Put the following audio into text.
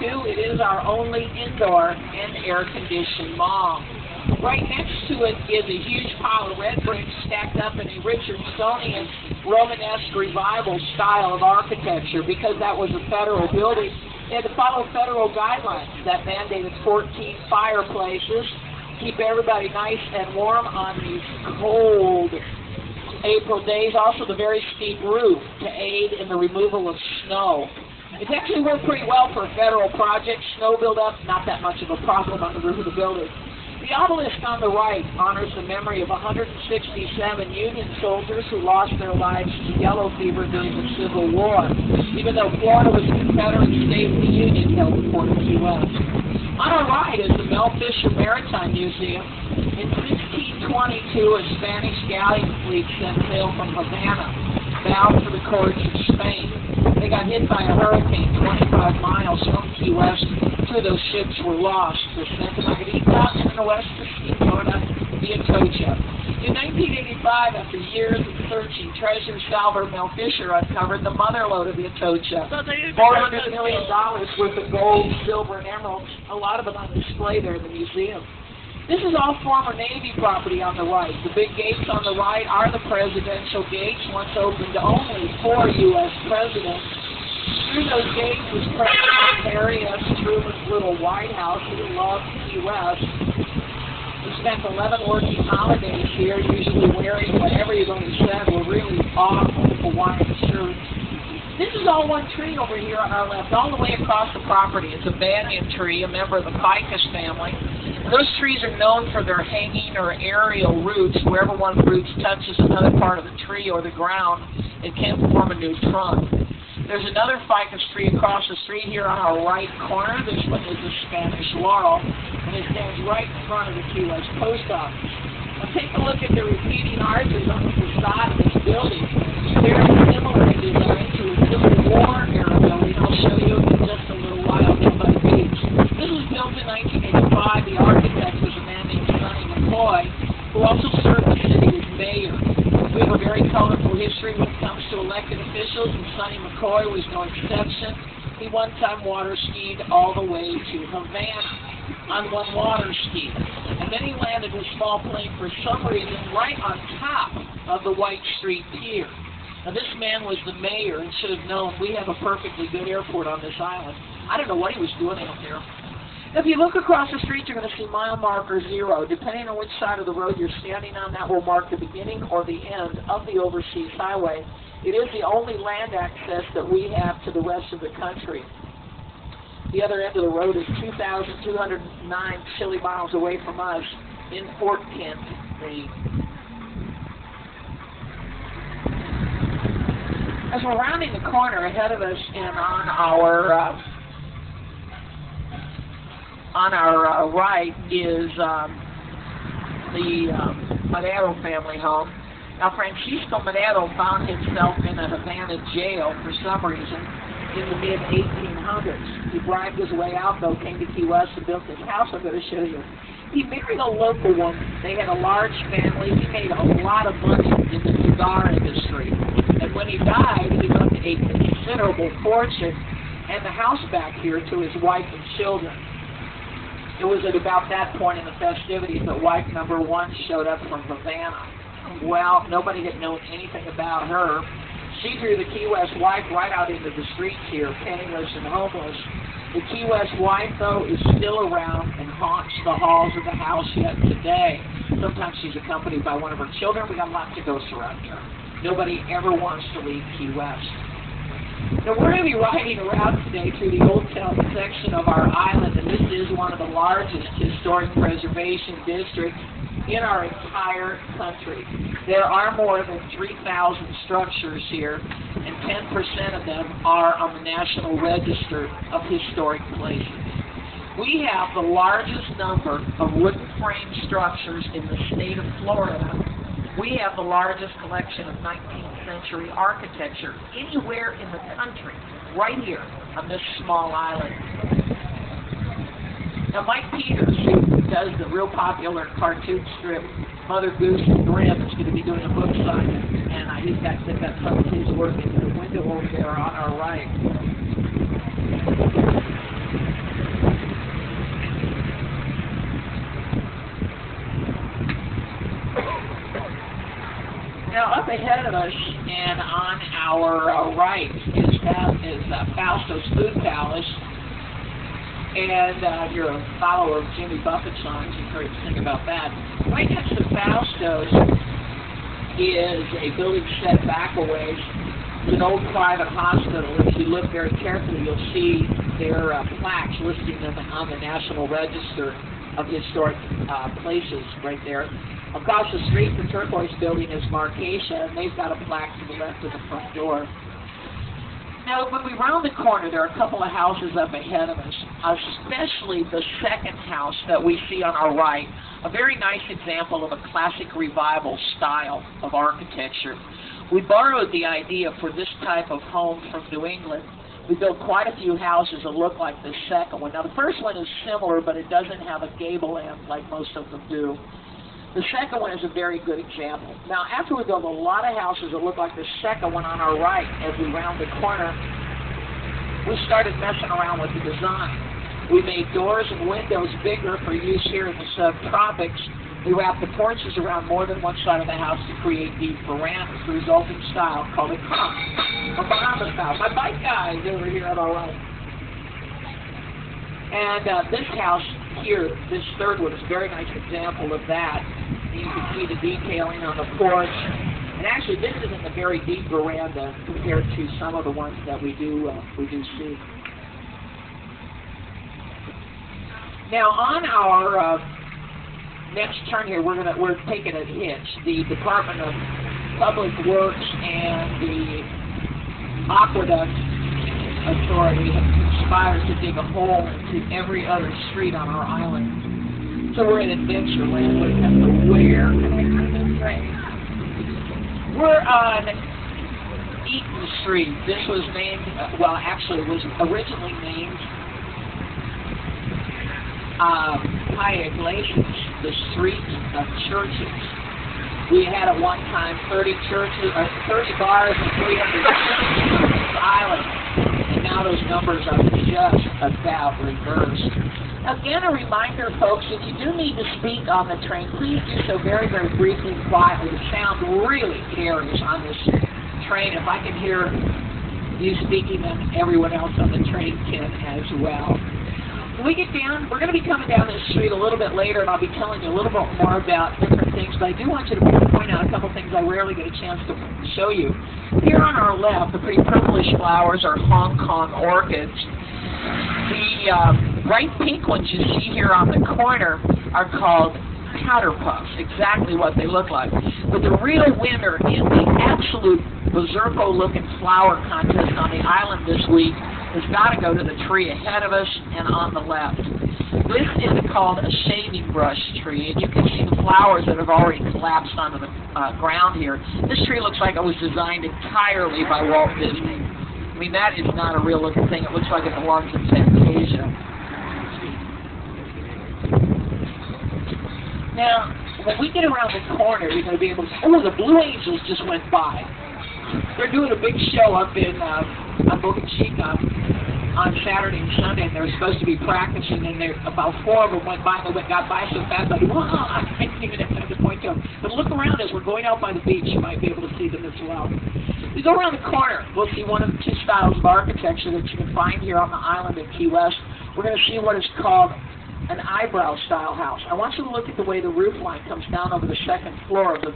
It is our only indoor and air-conditioned mall. Right next to it is a huge pile of red bricks stacked up in a Richardsonian Romanesque revival style of architecture. Because that was a federal building, they had to follow federal guidelines that mandated 14 fireplaces, keep everybody nice and warm on these cold April days. Also, the very steep roof to aid in the removal of snow. It's actually worked pretty well for a federal project. Snow buildup, not that much of a problem on the roof of the building. The obelisk on the right honors the memory of 167 Union soldiers who lost their lives to yellow fever during the Civil War. Even though Florida was a Confederate state, the Union held the Port of Key West. On our right is the Mel Fisher Maritime Museum. In 1622, a Spanish galleon fleet set sail from Havana, bound for the courts of Spain. They got hit by a hurricane 25 miles from Key West. Two of those ships were lost. They're sent to Margarita and the west of Florida via Atocha. In 1985, after years of searching, treasure salver Mel Fisher uncovered the mother lode of the Atocha. $400 million worth of gold, silver, and emeralds, a lot of it on display there in the museum. This is all former Navy property on the right. The big gates on the right are the presidential gates, once opened to only 4 U.S. presidents. Through those gates was President Harry S. Truman's little White House. He loved Key West. We spent 11 working holidays here, usually wearing whatever you're going to say were really awful Hawaiian shirts. This is all one tree over here on our left, all the way across the property. It's a banyan tree, a member of the ficus family. Those trees are known for their hanging or aerial roots. Wherever one of the roots touches another part of the tree or the ground, it can form a new trunk. There's another ficus tree across the street here on our right corner. This one is a Spanish laurel, and it stands right in front of the Key West Post Office. Now take a look at the repeating arches on the facade of this building. Very similar in design to a Civil War era building. I'll show you in just a little while down by the beach. This was built in 1985. The architect was a man named Sonny McCoy, who also served the city as mayor. We have a very colorful history when it comes to elected officials, and Sonny McCoy was no exception. He one time water skied all the way to Havana on one water ski. And then he landed his small plane for some reason right on top of the White Street Pier. Now this man was the mayor and should have known we have a perfectly good airport on this island. I don't know what he was doing out there. If you look across the street, you're going to see mile marker 0. Depending on which side of the road you're standing on, that will mark the beginning or the end of the overseas highway. It is the only land access that we have to the rest of the country. The other end of the road is 2,209 silly miles away from us in Fort Kent, Maine. As we're rounding the corner ahead of us and on our right is the Madero family home. Now, Francisco Madero found himself in a Havana jail for some reason in the mid-1800s. He bribed his way out, though, came to Key West and built this house I'm going to show you. He married a local woman. They had a large family. He made a lot of money in the cigar industry. And when he died, he left a considerable fortune and the house back here to his wife and children. It was at about that point in the festivities that wife number 1 showed up from Havana. Well, nobody had known anything about her. She drew the Key West wife right out into the streets here, penniless and homeless. The Key West wife, though, is still around and haunts the halls of the house yet today. Sometimes she's accompanied by one of her children. We got lots of ghosts around here. Nobody ever wants to leave Key West. Now, we're going to be riding around today through the Old Town section of our island, and this is one of the largest historic preservation districts in our entire country. There are more than 3,000 structures here, and 10% of them are on the National Register of Historic Places. We have the largest number of wooden frame structures in the state of Florida. We have the largest collection of 19th century architecture anywhere in the country, right here on this small island. Now, Mike Peters, who does the real popular cartoon strip Mother Goose and Grimm, is going to be doing a book signing, and I think that got some of his work into the window over there on our right. ahead of us, and on our right is Fausto's Food Palace. And if you're a follower of Jimmy Buffett songs, you've heard him sing about that. Right next to Fausto's is a building set back a ways. It's an old private hospital. If you look very carefully, you'll see their plaques listing them on the National Register of Historic Places right there. Across the street, the turquoise building is Marcatia, and they've got a plaque to the left of the front door. Now, when we round the corner, there are a couple of houses up ahead of us, especially the second house that we see on our right, a very nice example of a classic revival style of architecture. We borrowed the idea for this type of home from New England. We built quite a few houses that look like the second one. Now, the first one is similar, but it doesn't have a gable end like most of them do. The second one is a very good example. Now, after we built a lot of houses that look like the second one on our right as we round the corner, we started messing around with the design. We made doors and windows bigger for use here in the subtropics. We wrapped the porches around more than one side of the house to create deep verandas, the resulting style called a Conch, a Bahamas house. My bike guy is over here on our right. And this house here, this third one, is a very nice example of that. You can see the detailing on the porch. And actually, this isn't a very deep veranda compared to some of the ones that we do see. Now, on our next turn here, we're taking a hitch. The Department of Public Works and the Aqueduct Authority have conspired to dig a hole into every other street on our island. So we're in Adventureland. We're at the where can I turn this train? We're on Eaton Street. This was named, well, actually, it was originally named Playa Iglesias, the street of churches. We had at one time 30 churches, 30 bars and 300 churches on this island. And now those numbers are just about reversed. Again, a reminder, folks, if you do need to speak on the train, please do so very, very briefly and quietly. The sound really carries on this train. If I can hear you speaking, then everyone else on the train can as well. When we get down, we're going to be coming down this street a little bit later, and I'll be telling you a little bit more about different things, but I do want you to point out a couple things I rarely get a chance to show you. Here on our left, the pretty purplish flowers are Hong Kong orchids. The bright pink ones you see here on the corner are called powder puffs, exactly what they look like. But the real winner in the absolute berserko-looking flower contest on the island this week has got to go to the tree ahead of us and on the left. This is called a shaving brush tree, and you can see the flowers that have already collapsed onto the ground here. This tree looks like it was designed entirely by Walt Disney. I mean, that is not a real-looking thing. It looks like it belongs in Fantasia. Now, when we get around the corner, you're going to be able to... Oh, the Blue Angels just went by. They're doing a big show up in on Boca Chica on Saturday and Sunday, and they were supposed to be practicing, and about 4 of them went by, and they got by so fast, I didn't even have time to point to them. But look around as we're going out by the beach, you might be able to see them as well. We go around the corner, we'll see one of the two styles of architecture that you can find here on the island of Key West. We're going to see what is called an eyebrow style house. I want you to look at the way the roof line comes down over the second floor of the